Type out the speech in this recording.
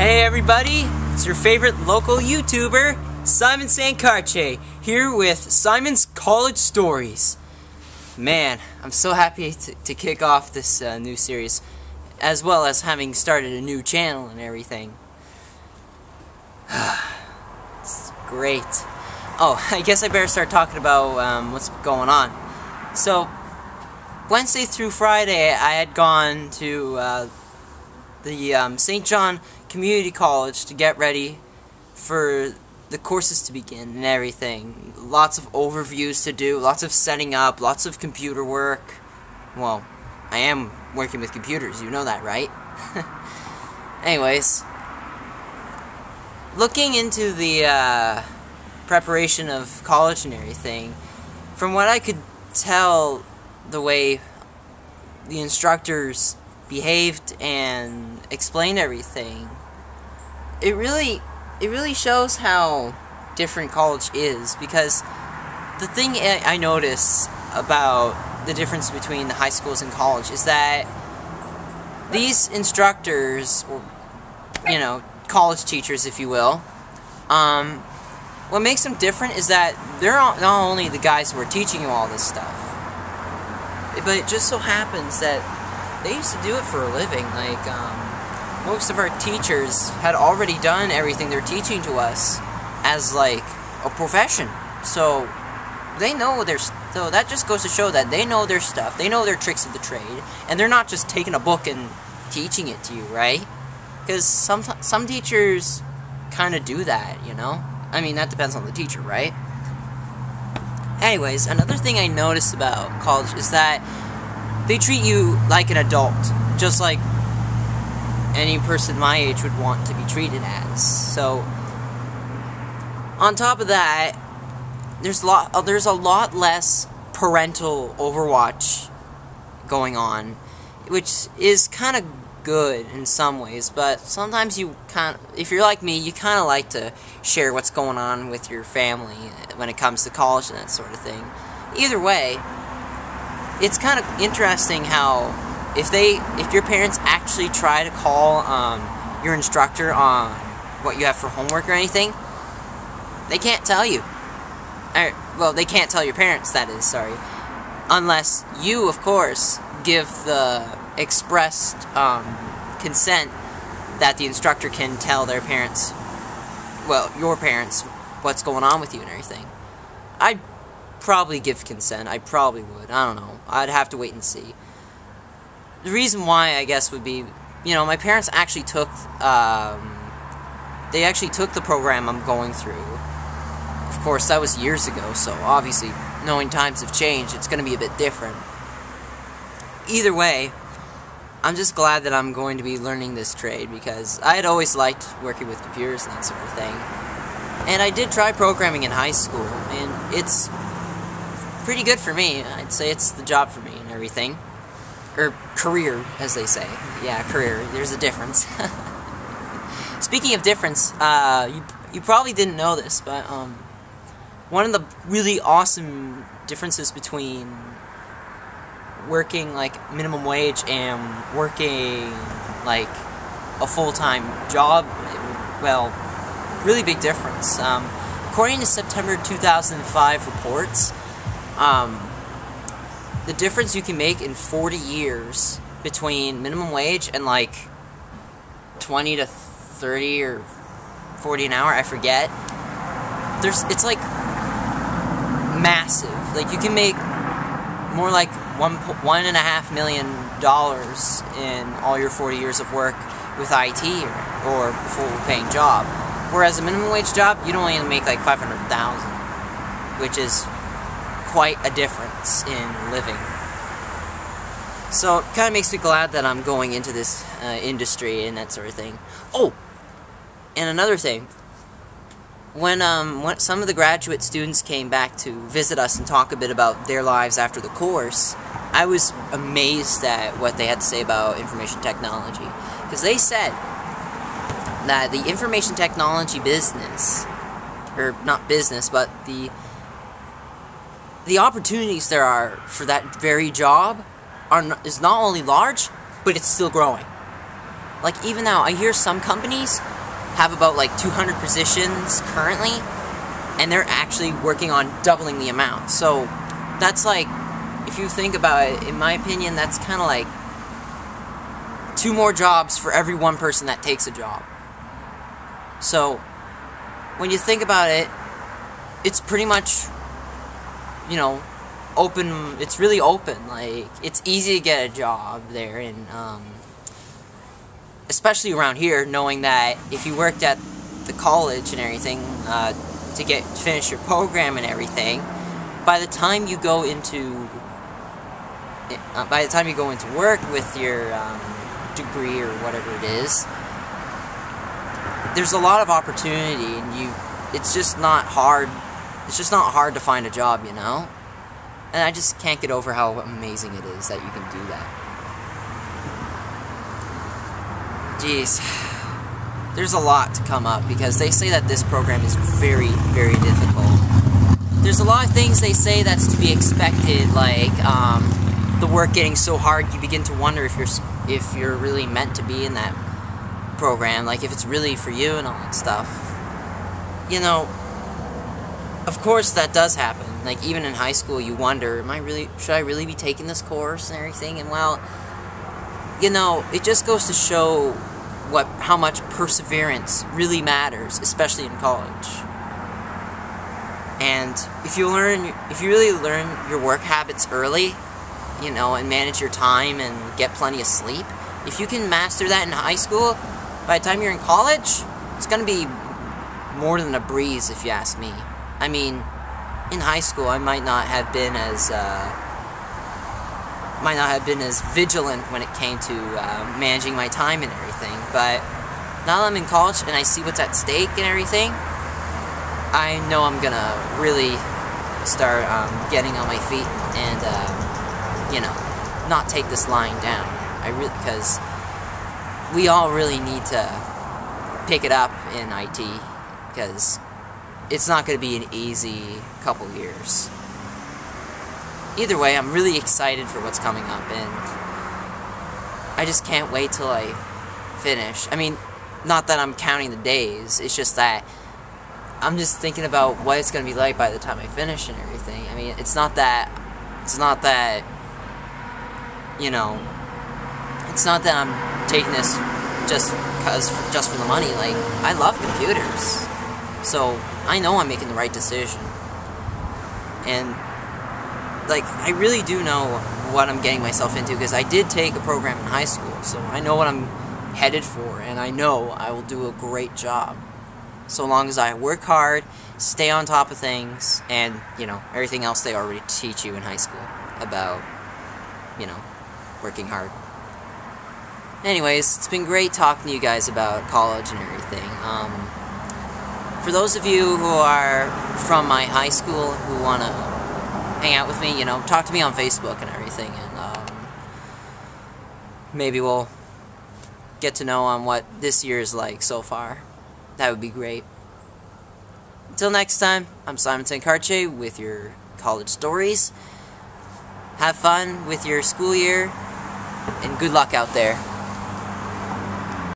Hey everybody, it's your favorite local YouTuber, Simon Sancarce, here with Simon's College Stories. Man, I'm so happy to kick off this new series, as well as having started a new channel and everything. It's great. Oh, I guess I better start talking about what's going on. So, Wednesday through Friday, I had gone to the St. John Community College to get ready for the courses to begin and everything. Lots of overviews to do, lots of setting up, lots of computer work. Well, I am working with computers, you know that, right? Anyways, looking into the preparation of college and everything, from what I could tell, the way the instructors behaved and explained everything, it really shows how different college is, because the thing I notice about the difference between the high schools and college is that these instructors, or college teachers if you will, what makes them different is that they're not only the guys who are teaching you all this stuff, but it just so happens that they used to do it for a living. Like, most of our teachers had already done everything they're teaching to us as, like, a profession. So, they know so that just goes to show that they know their stuff, they know their tricks of the trade, and they're not just taking a book and teaching it to you, right? Because some teachers kind of do that, you know? I mean, that depends on the teacher, right? Anyways, another thing I noticed about college is that they treat you like an adult, just like any person my age would want to be treated as. So, on top of that, there's a lot less parental overwatch going on, which is kind of good in some ways, but sometimes if you're like me, you kind of like to share what's going on with your family when it comes to college and that sort of thing. Either way, it's kind of interesting how if your parents actually try to call your instructor on what you have for homework or anything, they can't tell you. Well, they can't tell your parents, that is, sorry. Unless you, of course, give the expressed consent that the instructor can tell their parents, well, your parents, what's going on with you and everything. I'd probably give consent. I probably would. I don't know. I'd have to wait and see. The reason why, I guess, would be, my parents actually took, they actually took the program I'm going through. Of course, that was years ago, so obviously, knowing times have changed, it's going to be a bit different. Either way, I'm just glad that I'm going to be learning this trade, because I had always liked working with computers and that sort of thing. And I did try programming in high school, and it's pretty good for me. I'd say it's the job for me and everything. Or career, as they say. Yeah, career. There's a difference. Speaking of difference, you probably didn't know this, but one of the really awesome differences between working like minimum wage and working like a full-time job, well, really big difference. According to September 2005 reports, the difference you can make in 40 years between minimum wage and like 20 to 30 or 40 an hour, I forget. It's like massive. Like, you can make more like $1.5 million in all your 40 years of work with IT or a full-paying job. Whereas a minimum wage job, you'd only make like $500,000, which is quite a difference in living. So it kind of makes me glad that I'm going into this industry and that sort of thing. Oh, and another thing. When some of the graduate students came back to visit us and talk a bit about their lives after the course, I was amazed at what they had to say about information technology. Because they said that the information technology business, or not business, but the opportunities there are for that very job is not only large, but it's still growing. Like, even now, I hear some companies have about like 200 positions currently, and they're actually working on doubling the amount. So that's like, if you think about it, in my opinion, that's kind of like 2 more jobs for every 1 person that takes a job. So when you think about it, it's pretty much, you know, open. It's really open. Like, it's easy to get a job there, and especially around here, knowing that if you worked at the college and everything to finish your program and everything, by the time you go into work with your degree or whatever it is, there's a lot of opportunity, and it's just not hard. It's just not hard to find a job, you know? And I just can't get over how amazing it is that you can do that. Jeez. There's a lot to come up, because they say that this program is very, very difficult. There's a lot of things they say that's to be expected, like the work getting so hard you begin to wonder if you're really meant to be in that program, like if it's really for you and all that stuff. You know, of course that does happen. Like, even in high school, you wonder, should I really be taking this course and everything? And well, you know, it just goes to show how much perseverance really matters, especially in college. And if you really learn your work habits early, you know, and manage your time and get plenty of sleep, if you can master that in high school, by the time you're in college, it's gonna be more than a breeze, if you ask me. I mean, in high school, I might not have been as vigilant when it came to managing my time and everything. But now that I'm in college and I see what's at stake and everything, I know I'm gonna really start getting on my feet and you know, not take this lying down. Because we all really need to pick it up in IT, because it's not going to be an easy couple years. Either way, I'm really excited for what's coming up, and I just can't wait till I finish. I mean, not that I'm counting the days, it's just that I'm just thinking about what it's going to be like by the time I finish and everything. I mean, it's not that, you know, it's not that I'm taking this just for the money. Like, I love computers, so I know I'm making the right decision. And, like, I really do know what I'm getting myself into, because I did take a program in high school, so I know what I'm headed for, and I know I will do a great job. So long as I work hard, stay on top of things, and, you know, everything else they already teach you in high school about, you know, working hard. Anyways, it's been great talking to you guys about college and everything. For those of you who are from my high school who want to hang out with me, you know, talk to me on Facebook and everything, and maybe we'll get to know on what this year is like so far. That would be great. Until next time, I'm Simon Tancarche with your college stories. Have fun with your school year, and good luck out there.